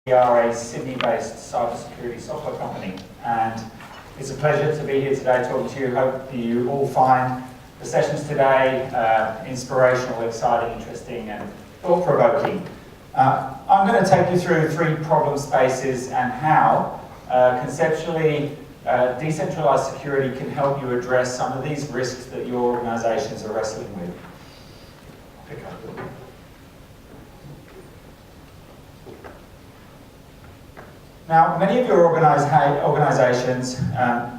We are a Sydney-based cybersecurity software company, and it's a pleasure to be here today talking to you. Hope you all find the sessions today inspirational, exciting, interesting, and thought-provoking. I'm going to take you through 3 problem spaces and how conceptually decentralized security can help you address some of these risks that your organizations are wrestling with. Pick up. Now, many of your organizations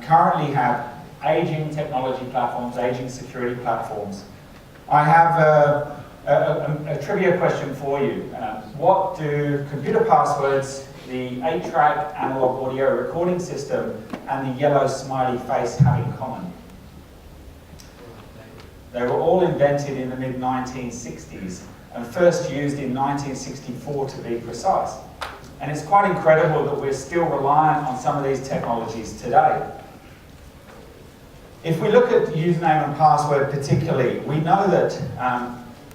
currently have aging technology platforms, aging security platforms. I have a trivia question for you. What do computer passwords, the 8-track analog audio recording system, and the yellow smiley face have in common? They were all invented in the mid-1960s and first used in 1964 to be precise. And it's quite incredible that we're still reliant on some of these technologies today. If we look at username and password particularly, we know that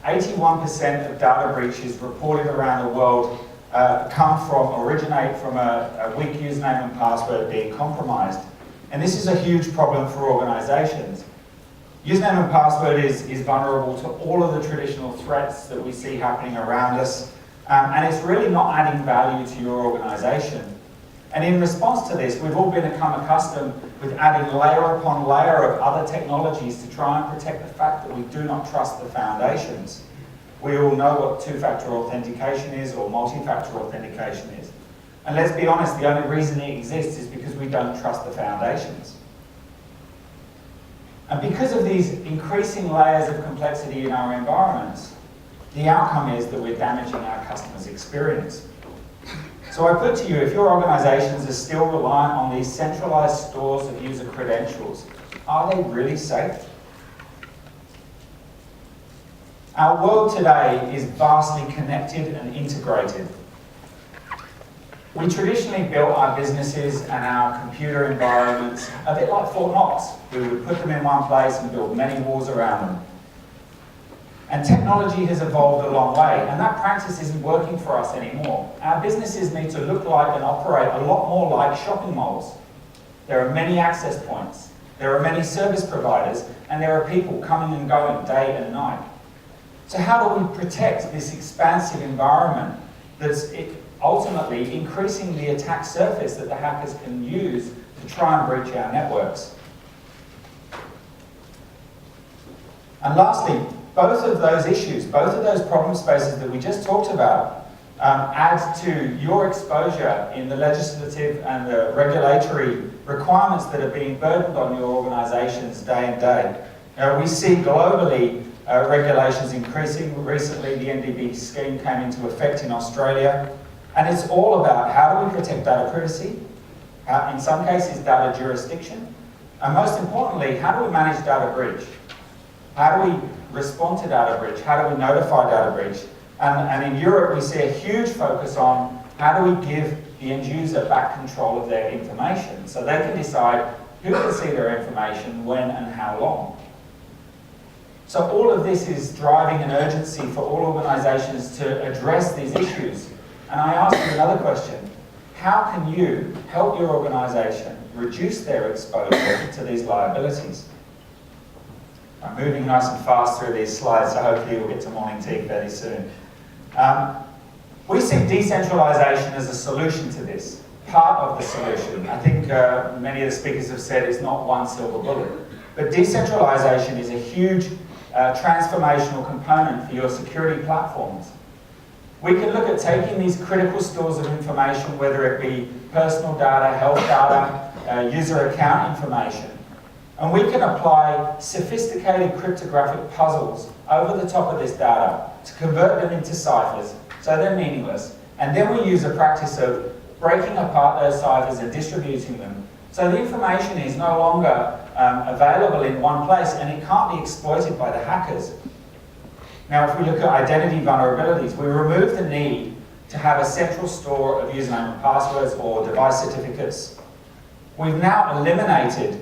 81% of data breaches reported around the world originate from a weak username and password being compromised. And this is a huge problem for organizations. Username and password is vulnerable to all of the traditional threats that we see happening around us. And it's really not adding value to your organization. And in response to this, we've all become accustomed with adding layer upon layer of other technologies to try and protect the fact that we do not trust the foundations. We all know what two-factor authentication is or multi-factor authentication is. And let's be honest, the only reason it exists is because we don't trust the foundations. And because of these increasing layers of complexity in our environments, the outcome is that we're damaging our customers' experience. So I put to you, if your organizations are still reliant on these centralized stores of user credentials, are they really safe? Our world today is vastly connected and integrated. We traditionally built our businesses and our computer environments a bit like Fort Knox. We would put them in one place and build many walls around them. And technology has evolved a long way, and that practice isn't working for us anymore. Our businesses need to look like and operate a lot more like shopping malls. There are many access points, there are many service providers, and there are people coming and going day and night. So how do we protect this expansive environment that's ultimately increasing the attack surface that the hackers can use to try and breach our networks? And lastly, both of those issues, both of those problem spaces that we just talked about, add to your exposure in the legislative and the regulatory requirements that are being burdened on your organizations day and day. We see globally regulations increasing. Recently, the NDB scheme came into effect in Australia, and it's all about how do we protect data privacy, in some cases data jurisdiction, and most importantly, how do we manage data breach? How do we respond to data breach? How do we notify data breach? And in Europe, we see a huge focus on how do we give the end user back control of their information so they can decide who can see their information, when and how long. So all of this is driving an urgency for all organizations to address these issues. And I ask you another question. How can you help your organization reduce their exposure to these liabilities? I'm moving nice and fast through these slides, so hopefully we'll get to morning tea fairly soon. We see decentralization as a solution to this, part of the solution. I think many of the speakers have said it's not one silver bullet, but decentralization is a huge transformational component for your security platforms. We can look at taking these critical stores of information, whether it be personal data, health data, user account information, and we can apply sophisticated cryptographic puzzles over the top of this data to convert them into ciphers so they're meaningless. And then we use a practice of breaking apart those ciphers and distributing them. So the information is no longer available in one place and it can't be exploited by the hackers. Now, if we look at identity vulnerabilities, we remove the need to have a central store of username and passwords or device certificates. We've now eliminated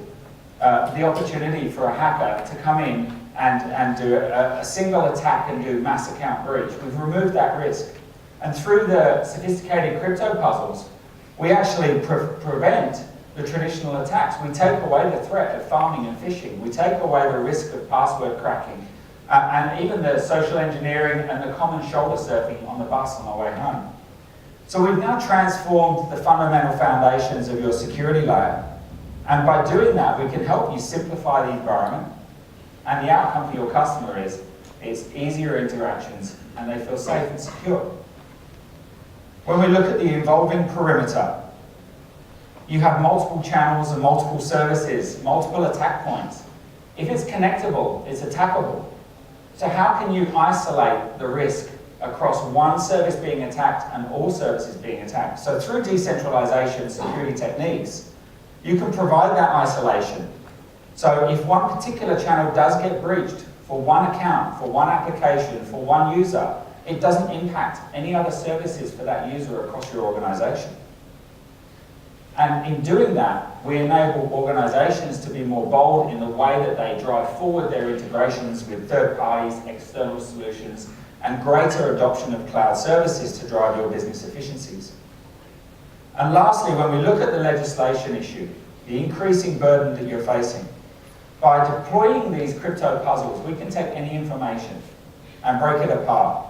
the opportunity for a hacker to come in and do a single attack and do mass account breach. We've removed that risk. And through the sophisticated crypto puzzles, we actually prevent the traditional attacks. We take away the threat of farming and fishing. We take away the risk of password cracking, and even the social engineering and the common shoulder surfing on the bus on the way home. So we've now transformed the fundamental foundations of your security layer. And by doing that, we can help you simplify the environment, and the outcome for your customer is easier interactions and they feel safe and secure. When we look at the evolving perimeter, you have multiple channels and multiple services, multiple attack points. If it's connectable, it's attackable. So how can you isolate the risk across one service being attacked and all services being attacked? So through decentralization security techniques, you can provide that isolation. So if one particular channel does get breached for one account, for one application, for one user, it doesn't impact any other services for that user across your organization. And in doing that, we enable organizations to be more bold in the way that they drive forward their integrations with third parties, external solutions, and greater adoption of cloud services to drive your business efficiencies. And lastly, when we look at the legislation issue, the increasing burden that you're facing, by deploying these crypto puzzles, we can take any information and break it apart.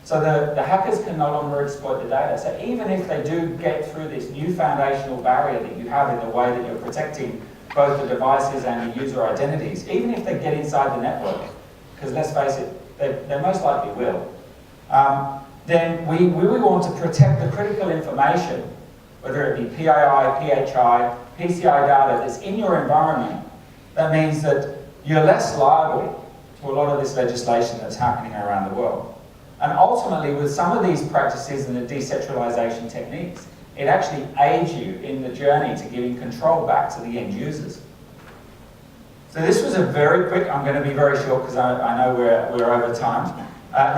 So the hackers can no longer exploit the data. So even if they do get through this new foundational barrier that you have in the way that you're protecting both the devices and the user identities, even if they get inside the network, because let's face it, they most likely will, then we want to protect the critical information, whether it be PII, PHI, PCI data that's in your environment. That means that you're less liable to a lot of this legislation that's happening around the world. And ultimately, with some of these practices and the decentralization techniques, it actually aids you in the journey to giving control back to the end users. So this was a very quick, I'm going to be very short because I know we're over time.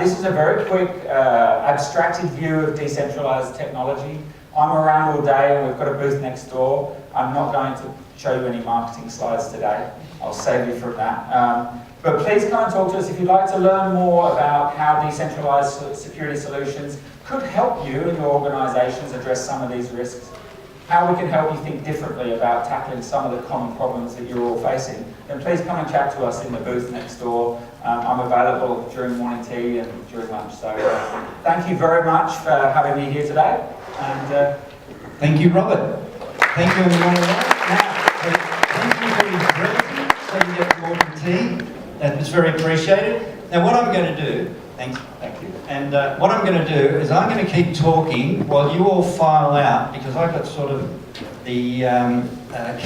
This is a very quick, abstracted view of decentralized technology. I'm around all day and we've got a booth next door. I'm not going to show you any marketing slides today. I'll save you from that. But please come and talk to us if you'd like to learn more about how decentralized security solutions could help you and your organizations address some of these risks, how we can help you think differently about tackling some of the common problems that you're all facing, then please come and chat to us in the booth next door. I'm available during morning tea and during lunch. So thank you very much for having me here today. And thank you, Robert. Thank you, everyone. Now, thank you for your presence. So you get morning tea. That was very appreciated. Now what I'm going to do, thank you. And what I'm going to do is I'm going to keep talking while you all file out, because I've got sort of the